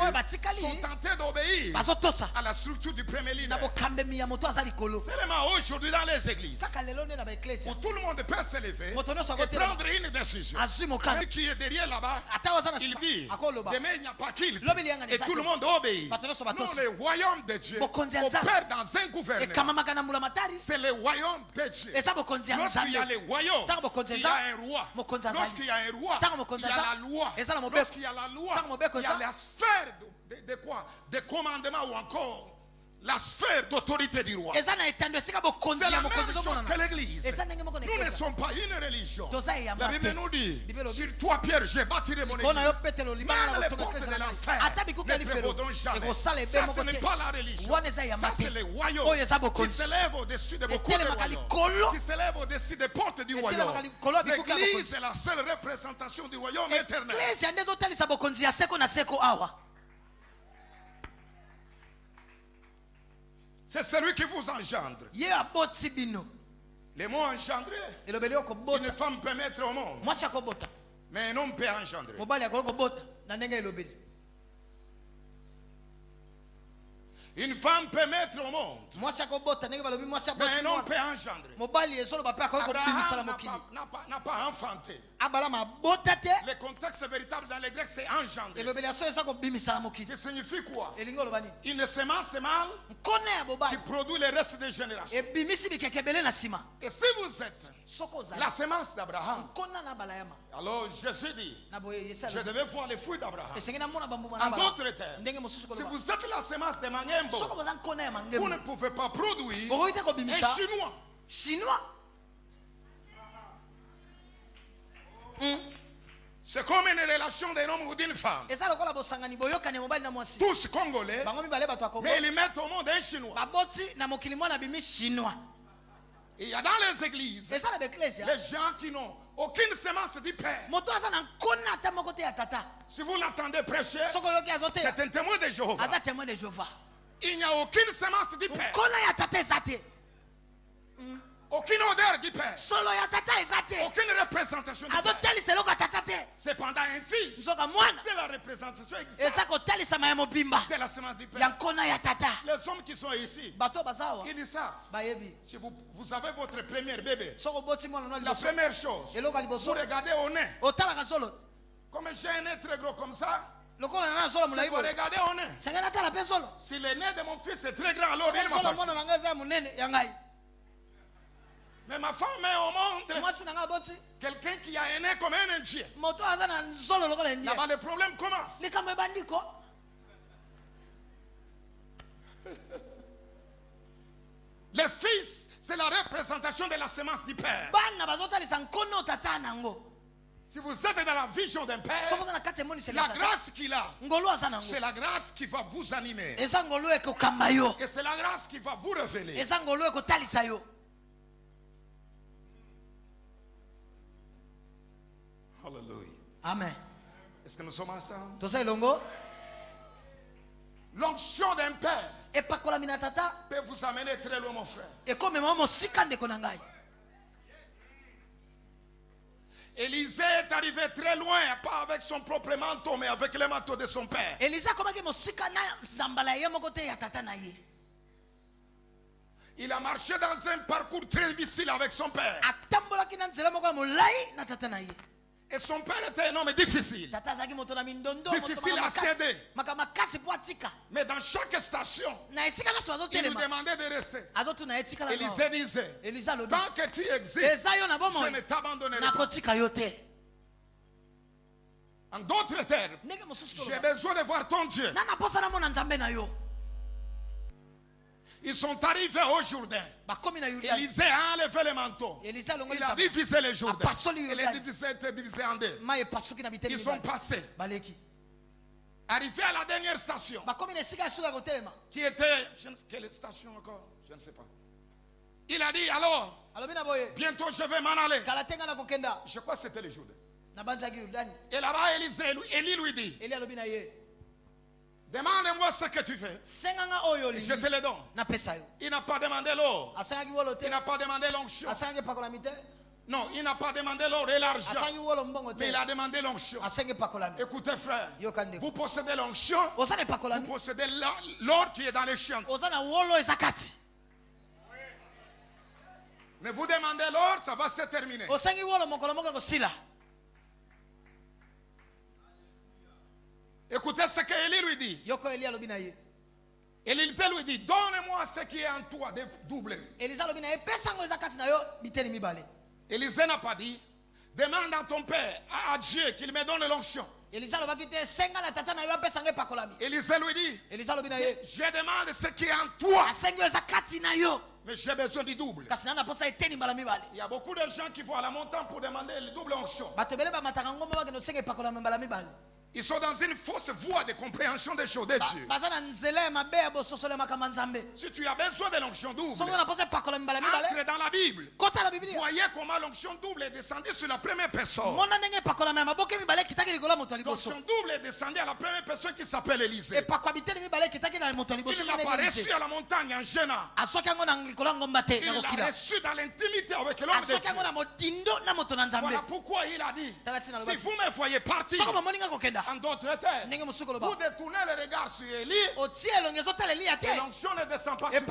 sont tentés d'obéir à la structure du premier leader. Seulement aujourd'hui dans les églises, où tout le monde peut se lever et prendre une décision. Celui qui est derrière là-bas, il dit, demain il n'y a pas qu'il dit, et tout le monde obéit. Non, le royaume de Dieu opère dans un gouvernement. C'est le royaume de Dieu. Lorsqu'il y a le royaume, il y a un roi. Lorsqu'il y a un roi, il y a la loi. Lorsqu'il y a la loi, il y a la sphère de quoi? De commandement ou encore la sphère d'autorité du roi. C'est la même chose que l'église. Nous ne sommes pas une religion. La Bible nous dit, sur toi Pierre, je bâtirai mon église. Même les portes de l'enfer ne prévaudront jamais. Ça ce n'est pas la religion. Ça c'est le royaume qui s'élève au-dessus de beaucoup de royaumes. Qui s'élève au-dessus des portes du royaume. L'église est la seule représentation du royaume éternel. C'est celui qui vous engendre. Les mots engendrer. Une femme peut mettre au monde, mais un homme peut engendrer. Une femme peut mettre au monde, mais un homme peut engendrer. Abraham n'a pas enfanté. Le contexte véritable dans les Grecs, c'est engendrer. Qui signifie quoi? Une semence mâle qui produit le reste des générations. Et si vous êtes la semence d'Abraham, alors Jésus dit, je devais voir les fruits d'Abraham. En d'autres termes, si vous êtes la semence de Mangembo, vous ne pouvez pas produire un Chinois. C'est comme une relation d'un homme ou d'une femme. Tous congolais, mais ils mettent au monde un Chinois. Et il y a dans les églises les gens qui n'ont aucune semence du Père. Si vous l'entendez prêcher, c'est un témoin de Jéhovah. Il n'y a aucune semence du Père. Aucune odeur du Père. Aucune représentation du Père. Cependant un fils, c'est la représentation exacte de la semence du Père. Les hommes qui sont ici, ils savent. Si vous avez votre premier bébé, la première chose, vous regardez au nez. Comme j'ai un nez très gros comme ça, si vous regardez au nez, si le nez de mon fils est très grand, alors il m'appartient. Mais ma femme met au monde quelqu'un qui a un nez comme un Indien. Là-bas, le problème commence. Le fils, c'est la représentation de la semence du Père. Si vous êtes dans la vision d'un Père, la grâce qu'il a, c'est la grâce qui va vous animer. Et c'est la grâce qui va vous révéler. Alléluia. Amen. Est-ce que nous sommes ensemble? L'onction d'un père peut vous amener très loin, mon frère. Élisée est arrivé très loin, pas avec son propre manteau, mais avec le manteau de son père. Il a marché dans un parcours très difficile avec son père. Et son père était un homme difficile. Difficile à céder. Mais dans chaque station, il lui demandait de rester. Élisée disait, tant que tu existes, je ne t'abandonnerai pas. En d'autres termes, j'ai besoin de voir ton Dieu. Ils sont arrivés au Jourdain. Élisée a enlevé le manteau. Il a divisé le Jourdain. Et les était divisé en deux. Ils sont passés. Arrivés à la dernière station. Qui était, quelle station encore? Je ne sais pas. Il a dit alors, bientôt je vais m'en aller. Je crois que c'était le Jourdain. Et là-bas, Élie lui dit, demande-moi ce que tu veux. Je te le donne. Il n'a pas demandé l'eau. Il n'a pas demandé l'onction. Non, il n'a pas demandé l'or et l'argent, mais il a demandé l'onction. Écoutez frère, vous possédez l'onction, vous possédez l'or qui est dans les champs. Mais vous demandez l'or, ça va se terminer. Écoutez ce qu'Élie lui dit. Élisée lui dit, donne-moi ce qui est en toi de double. Élisée n'a pas dit, demande à ton père, à Dieu, qu'il me donne l'onction. Élisée lui dit, je demande ce qui est en toi, mais j'ai besoin du double. Il y a beaucoup de gens qui vont à la montagne pour demander le double onction. Ils sont dans une fausse voie de compréhension des choses de Dieu. Si tu as besoin de l'onction double, entre dans la Bible. Voyez comment l'onction double est descendue sur la première personne. L'onction double est descendue à la première personne qui s'appelle Élisée. Il n'a pas reçu à la montagne en gênant. Il l'a reçu dans l'intimité avec l'homme de Dieu. Voilà pourquoi il a dit, si vous me voyez partir en d'autres terres, vous détournez le regard sur Élie, et l'onction ne descend pas sur vous.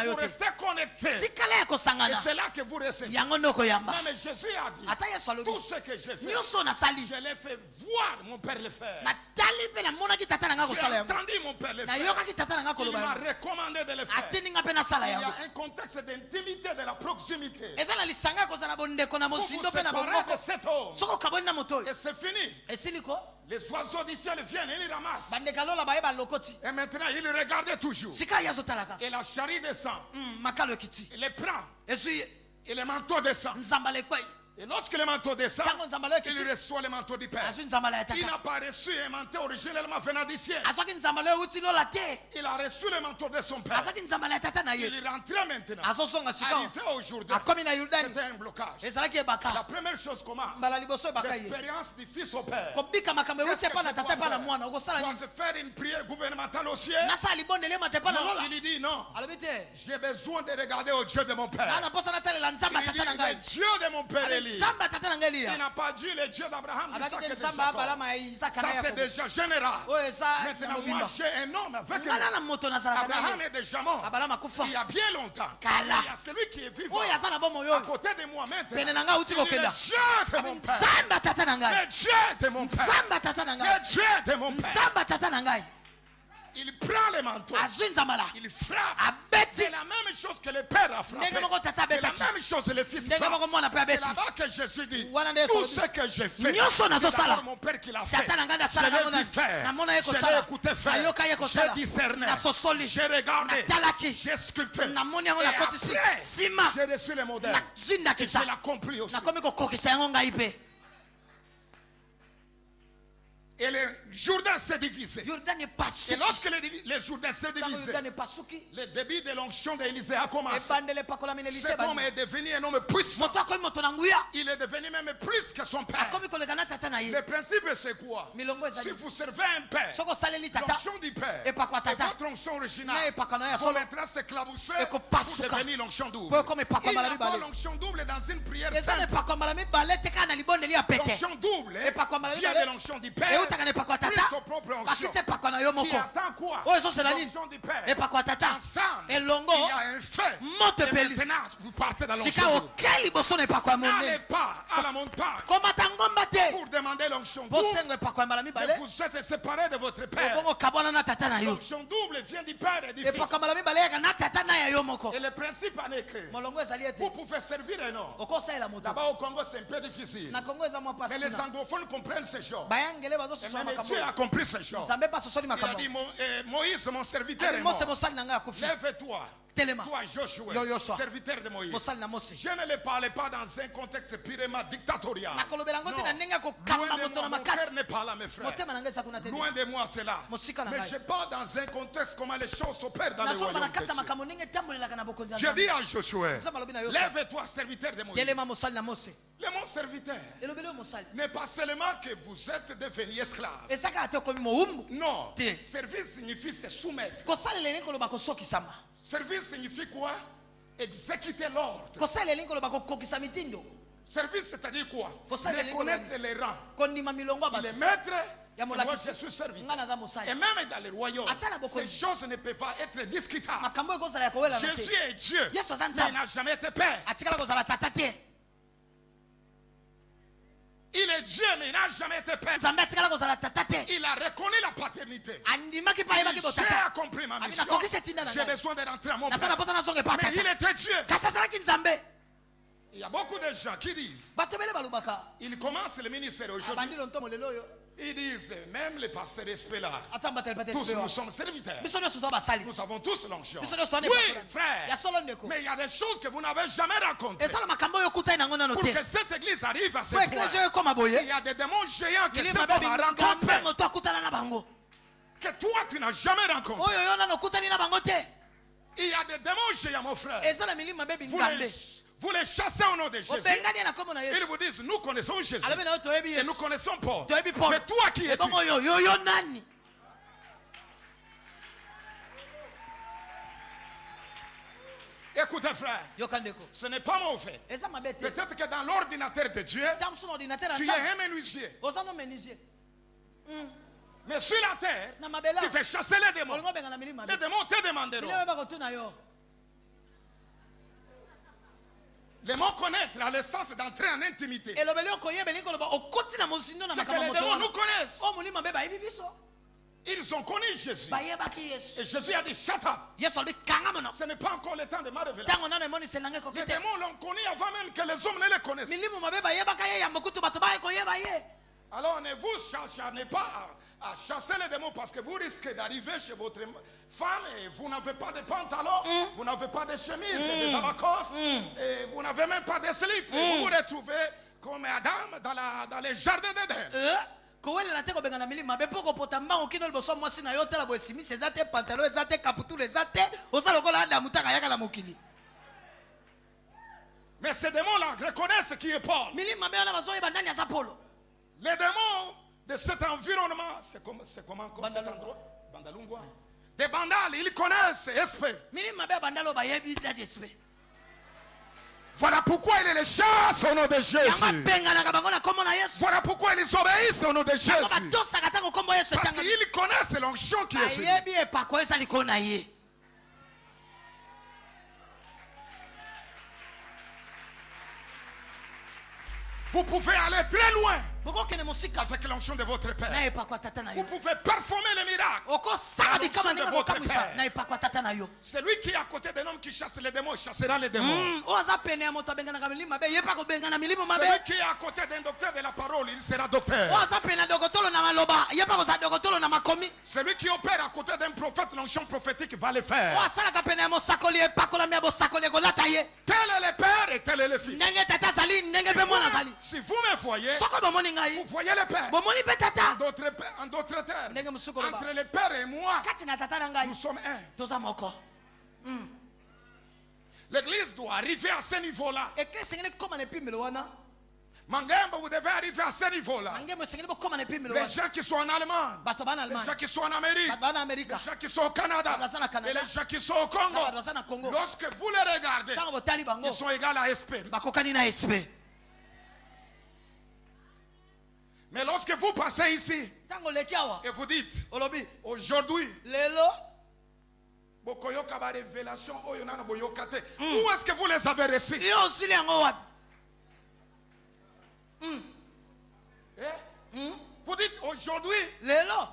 Vous restez connecté. Et c'est là que vous recevez. Mais Jésus a dit, tout ce que j'ai fait, je l'ai fait voir mon Père le faire. J'ai entendu mon Père le faire. Il m'a recommandé de le faire. Il y a un contexte d'intimité, de la proximité. Vous vous séparez de cet homme. Et c'est fini. Les oiseaux du ciel viennent, ils ramassent. Et maintenant, ils regardaient toujours. Et la charrue descend. Il les prend. Et le manteau descend. Et lorsque le manteau descend, il reçoit le manteau du Père. Il n'a pas reçu un manteau originellement venant du ciel. Il a reçu le manteau de son Père. Il est rentré maintenant. Arrivé aujourd'hui, c'était un blocage. La première chose commence. L'expérience du Fils au Père. Qu'est-ce que je dois faire une prière gouvernementale au ciel? Non, il dit non. J'ai besoin de regarder au Dieu de mon Père. Il dit le Dieu de mon Père est il n'a pas dit le Dieu d'Abraham, d'Isaac et de Jacob. Ça c'est déjà général. Maintenant moi j'ai un homme avec moi. Abraham est déjà mort il y a bien longtemps. Il y a celui qui est vivant à côté de moi maintenant. Il dit le Dieu de mon Père. Le Dieu de mon Père. Le Dieu de mon Père. Il prend le manteau. Il frappe. C'est la même chose que le Père a frappé. C'est la même chose que le Fils frappe. C'est là-bas que Jésus dit, tout ce que j'ai fait, c'est d'abord mon Père qui l'a fait. Je l'ai vu faire. Je l'ai écouté faire. J'ai discerné. J'ai regardé. J'ai sculpté. Et après, j'ai reçu le modèle. Et je l'ai compris aussi. Et le Jourdain s'est divisé. Et lorsque le Jourdain s'est divisé, le début de l'onction d'Élisée a commencé. Cet homme est devenu un homme puissant. Il est devenu même plus que son père. Le principe c'est quoi? Si vous servez un père, l'onction du père et votre onction originale vous mettra s'éclabousser pour devenir l'onction double. Il n'y a pas l'onction double dans une prière simple. L'onction double vient de l'onction du père. Plus ton propre onction. Qui attend quoi? L'onction du Père. Ensemble, il y a un fait. Et maintenant, vous partez dans l'onction double. N'allez pas à la montagne pour demander l'onction double. Mais vous êtes séparés de votre Père. L'onction double vient du Père et du Fils. Et le principe en est que vous pouvez servir un homme. D'abord au Congo c'est un peu difficile. Mais les anglophones comprennent ces choses. Et même Dieu a compris ces choses. Il a dit, Moïse, mon serviteur est mort. Lève-toi. Toi, Joshua, serviteur de Moïse. Je ne le parlais pas dans un contexte purement dictatorial. Non. Loin de moi, mon cœur n'est pas là, mes frères. Loin de moi, c'est là. Mais je parle dans un contexte comment les choses s'opèrent dans le royaume de Dieu. Je dis à Joshua, lève-toi, serviteur de Moïse. Le mot serviteur n'est pas seulement que vous êtes devenus esclaves. Non, service signifie se soumettre. Service signifie quoi? Exécuter l'ordre. Service, c'est-à-dire quoi? Reconnaître les rangs. Il est maître, et moi je suis serviteur. Et même dans le royaume, ces choses ne peuvent pas être discutables. Jésus est Dieu, mais il n'a jamais été père. Il est Dieu, mais il n'a jamais été père. Il a reconnu la paternité. J'ai accompli ma mission. J'ai besoin de rentrer à mon père. Mais il était Dieu. Il y a beaucoup de gens qui disent, ils commencent le ministère aujourd'hui. Ils disent, même les pasteurs là, tous nous sommes serviteurs. Nous avons tous l'onction. Oui, frère. Mais il y a des choses que vous n'avez jamais rencontrées. Pour que cette église arrive à ce point, il y a des démons géants que cet homme a rencontrés. Que toi, tu n'as jamais rencontré. Il y a des démons géants, mon frère. Vous les chassez au nom de Jésus. Ils vous disent, nous connaissons Jésus. Et nous connaissons Paul. Mais toi qui es-tu? Écoutez frère, ce n'est pas mon fait. Peut-être que dans l'ordinateur de Dieu, tu es un menuisier. Mais sur la terre, tu fais chasser les démons. Les démons te demanderont. Les mots connaître à l'essence d'entrer en intimité. C'est que les démons nous connaissent. Ils ont connu Jésus. Et Jésus a dit, shut up. Ce n'est pas encore le temps de ma révélation. Les démons l'ont connu avant même que les hommes ne les connaissent. Alors ne vous chargez pas à chasser les démons parce que vous risquez d'arriver chez votre femme et vous n'avez pas de pantalon, vous n'avez pas de chemise, des abacos, et vous n'avez même pas de slip. Et vous vous retrouvez comme Adam dans les jardins d'Éden. Mais ces démons-là reconnaissent qui est Paul. Les démons de cet environnement, c'est comment cet endroit? Bandalungwa. Des bandales, ils connaissent esprit. Voilà pourquoi ils les chassent au nom de Jésus. Voilà pourquoi ils obéissent au nom de Jésus. Parce qu'ils connaissent l'onction qui est sur lui. Vous pouvez aller très loin avec l'onction de votre Père. Vous pouvez performer les miracles avec l'onction de votre Père. Celui qui est à côté d'un homme qui chasse les démons chassera les démons. Celui qui est à côté d'un docteur de la parole, il sera docteur. Celui qui opère à côté d'un prophète, l'onction prophétique va le faire. Tel est le Père et tel est le Fils. Si vous me voyez, vous voyez le Père. En d'autres termes, entre le Père et moi, nous sommes un. L'église doit arriver à ce niveau-là. Mangemba, vous devez arriver à ce niveau-là. Les gens qui sont en Allemagne, les gens qui sont en Amérique, les gens qui sont au Canada, et les gens qui sont au Congo, lorsque vous les regardez, ils sont égaux à SP. Mais lorsque vous passez ici et vous dites, aujourd'hui, où est-ce que vous les avez reçus? Vous dites aujourd'hui,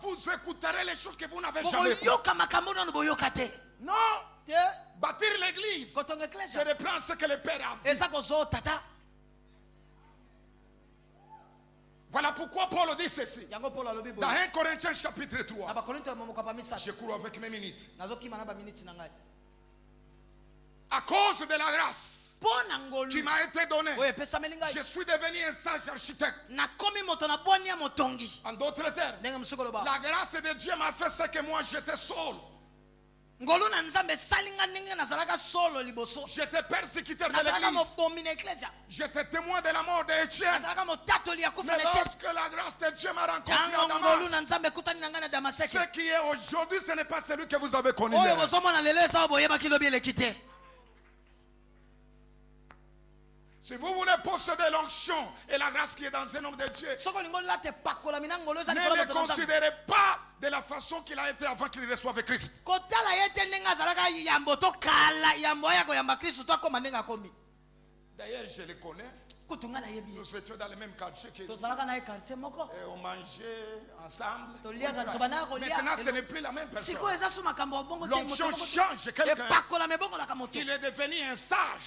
vous écouterez les choses que vous n'avez jamais écoutées. Non, bâtir l'église, je reprends ce que le Père a dit. Voilà pourquoi Paul dit ceci. Dans 1 Corinthiens chapitre 3. Je cours avec mes minutes. À cause de la grâce qui m'a été donnée, je suis devenu un sage architecte. En d'autres termes, la grâce de Dieu m'a fait ce que moi j'étais seul. J'étais persécuteur de l'église. J'étais témoin de la mort d'Étienne. Mais lorsque la grâce de Dieu m'a rencontré à Damas, ce qui est aujourd'hui, ce n'est pas celui que vous avez connu. Si vous voulez posséder l'onction et la grâce qui est dans un homme de Dieu, ne le considérez pas de la façon qu'il a été avant qu'il reçoive Christ. D'ailleurs, je le connais. Nous étions dans le même quartier et on mangeait ensemble. Maintenant, ce n'est plus la même personne. L'onction change quelqu'un. Il est devenu un sage.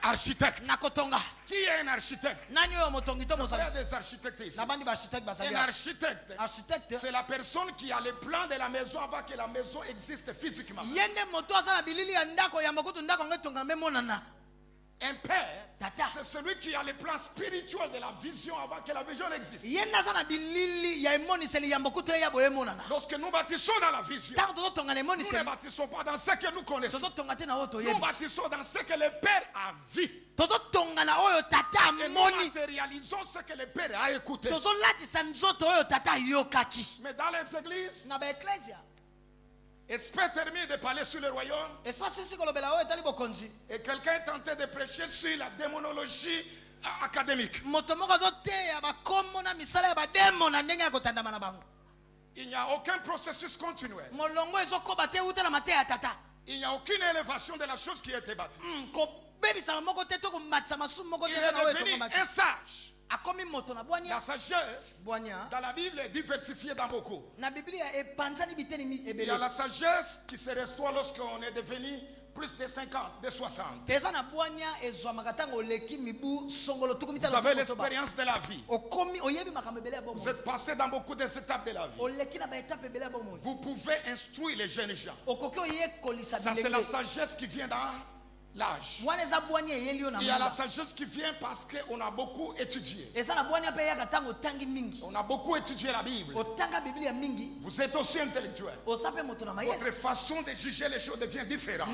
Architecte. Qui est un architecte? Il y a des architectes ici. Un architecte, c'est la personne qui a le plan de la maison avant que la maison existe physiquement. Un père, c'est celui qui a le plan spirituel de la vision avant que la vision existe. Lorsque nous bâtissons dans la vision, nous ne bâtissons pas dans ce que nous connaissons. Nous bâtissons dans ce que le Père a vu. Et nous matérialisons ce que le Père a écouté. Mais dans les églises, espère terminer de parler sur le royaume. Et quelqu'un est tenté de prêcher sur la démonologie académique. Il n'y a aucun processus continuel. Il n'y a aucune élévation de la chose qui a été bâtie. Il est devenu un sage. La sagesse dans la Bible est diversifiée dans beaucoup. Il y a la sagesse qui se reçoit lorsqu'on est devenu plus de 50, de 60. Vous avez l'expérience de la vie. Vous êtes passé dans beaucoup d'étapes de la vie. Vous pouvez instruire les jeunes gens. Ça, c'est la sagesse qui vient dans l'âge. Il y a la sagesse qui vient parce qu'on a beaucoup étudié. On a beaucoup étudié la Bible. Vous êtes aussi intellectuel. Votre façon de juger les choses devient différente.